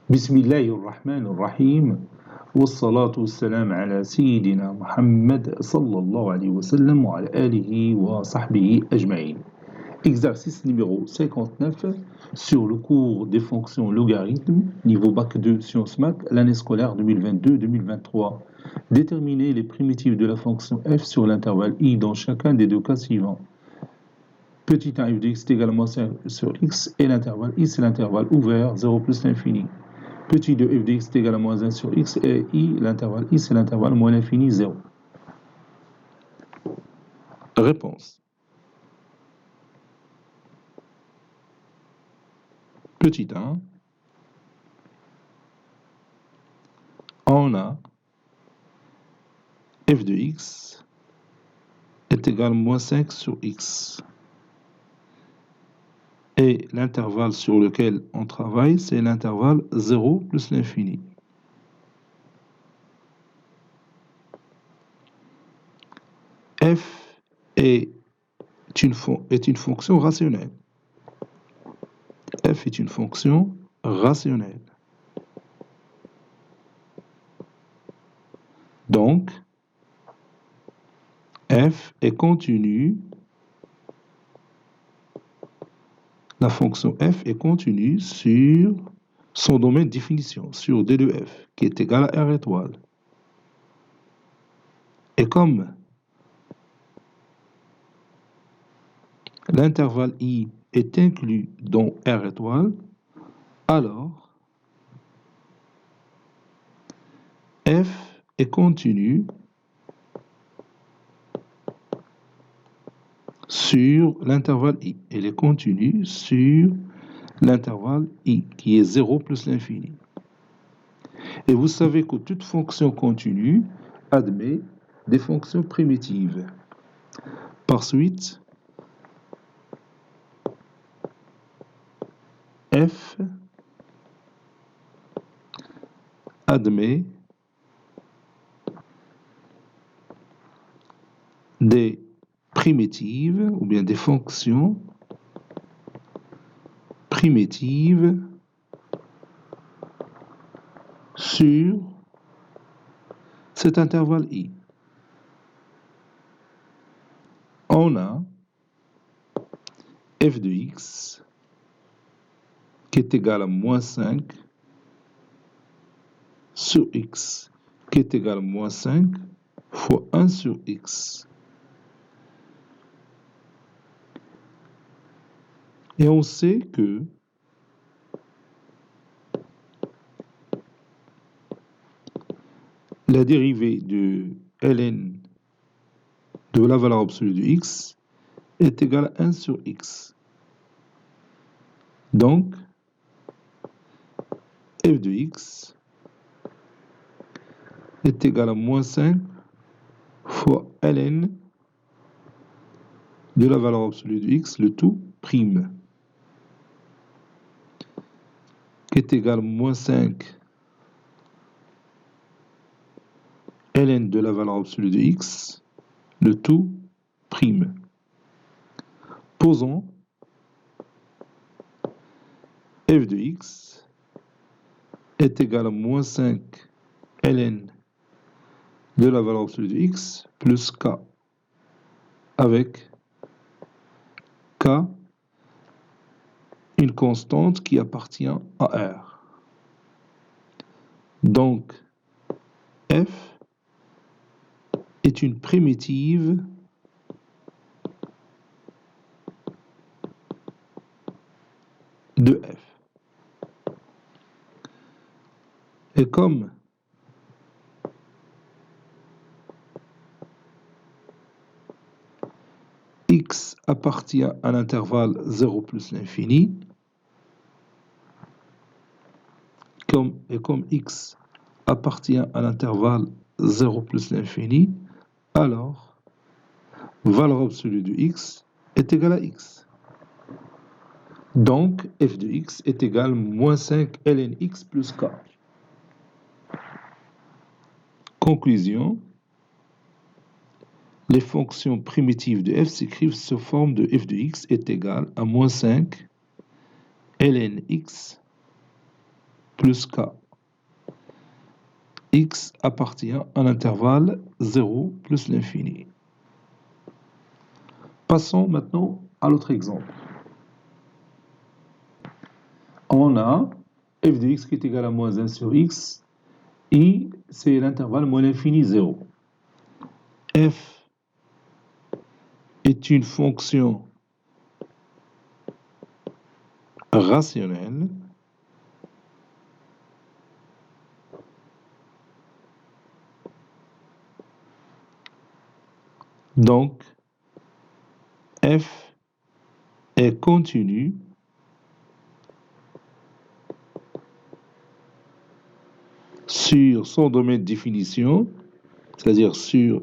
بسم الله الرحمن الرحيم والصلاة والسلام على سيدنا محمد صلى الله عليه وسلم وعلى آله وصحبه أجمعين. Exercice numéro 59 sur le cours des fonctions logarithmes, niveau bac 2 sciences maths, l'année scolaire 2022-2023. Déterminer les primitives de la fonction f sur l'intervalle i dans chacun des deux cas suivants. Petit 1 f de x est égal à moins 5 sur x et l'intervalle i c'est l'intervalle ouvert 0 plus l'infini. Petit 2 f de x est égal à moins 1 sur x et i, l'intervalle i c'est l'intervalle moins l'infini 0. Réponse. Petit 1, on a f de x est égal à moins 5 sur x. Et l'intervalle sur lequel on travaille, c'est l'intervalle 0 plus l'infini. F est une fonction rationnelle. F est une fonction rationnelle. Donc, f est continue. La fonction f est continue sur son domaine de définition, sur d de f, qui est égal à r étoile. Et comme l'intervalle i est inclus dans r étoile, alors f est continue sur l'intervalle i. Elle est continue sur l'intervalle i, qui est 0 plus l'infini. Et vous savez que toute fonction continue admet des fonctions primitives. Par suite, f admet des primitives ou bien des fonctions primitives sur cet intervalle i. On a f de x qui est égal à moins 5 sur x qui est égal à moins 5 fois 1 sur x. Et on sait que la dérivée de ln de la valeur absolue de x est égale à 1 sur x. Donc, f de x est égal à moins 5 fois ln de la valeur absolue de x, le tout prime, qui est égal à moins 5 ln de la valeur absolue de x, le tout prime. Posons f de x est égal à moins 5 ln de la valeur absolue de x plus k, avec k, une constante qui appartient à R. Donc, f est une primitive de f. Et comme x appartient à l'intervalle 0 plus l'infini, comme x appartient à l'intervalle 0 plus l'infini, alors valeur absolue de x est égale à x. Donc, f de x est égal à moins 5 ln x plus k. Conclusion. Les fonctions primitives de f s'écrivent sous forme de f de x est égal à moins 5 ln x plus k. X appartient à l'intervalle 0 plus l'infini. Passons maintenant à l'autre exemple. On a f de x qui est égal à moins 1 sur x, et c'est l'intervalle moins l'infini 0. F est une fonction rationnelle donc f est continue sur son domaine de définition, c'est-à-dire sur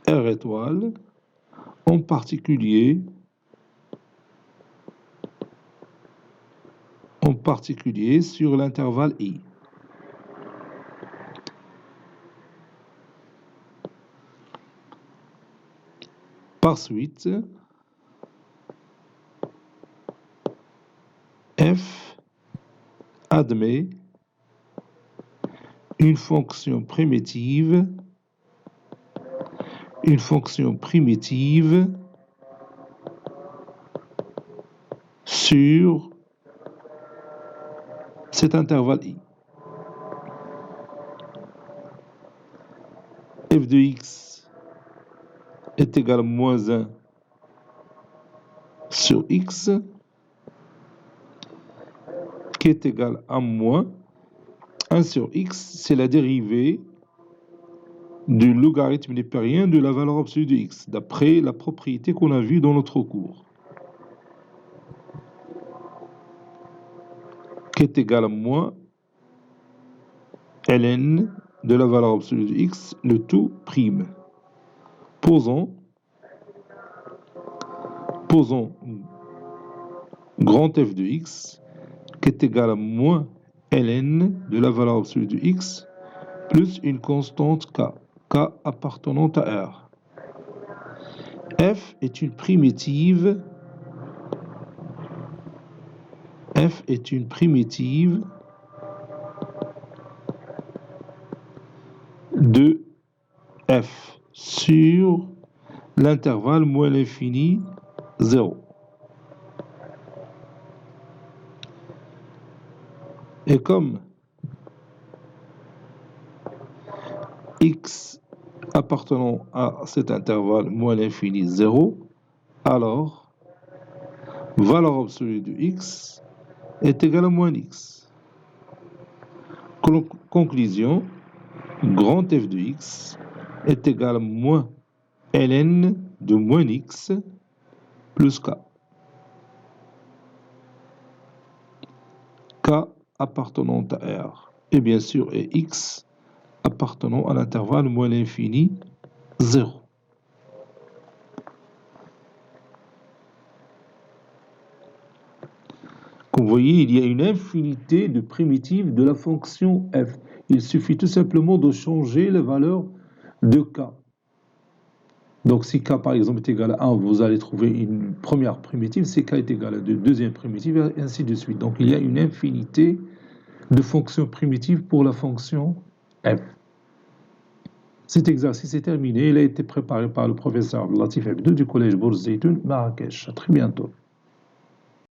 R étoile, en particulier sur l'intervalle I. Par suite, f admet une fonction primitive sur cet intervalle I. F de x est égal à moins 1 sur x, qui est égal à moins 1 sur x, c'est la dérivée du logarithme népérien de la valeur absolue de x, d'après la propriété qu'on a vue dans notre cours, qui est égal à moins ln de la valeur absolue de x, le tout prime. Posons grand f de x, qui est égal à moins ln de la valeur absolue de x, plus une constante k appartenant à R. F est une primitive de f sur l'intervalle moins l'infini 0. Et comme x appartenant à cet intervalle moins l'infini 0, alors valeur absolue de x est égale à moins x. Conclusion, grand f de x est égal à moins ln de moins x plus k. K appartenant à R, et bien sûr, et x appartenant à l'intervalle moins l'infini 0. Comme vous voyez, il y a une infinité de primitives de la fonction f. Il suffit tout simplement de changer la valeur de k. Donc si k par exemple est égal à 1, vous allez trouver une première primitive, si k est égal à 2, deuxième primitive, et ainsi de suite. Donc il y a une infinité de fonctions primitives pour la fonction f. Cet exercice est terminé. Il a été préparé par le professeur Latif Abdou du collège Bourz Zeytoun, Marrakech. À très bientôt.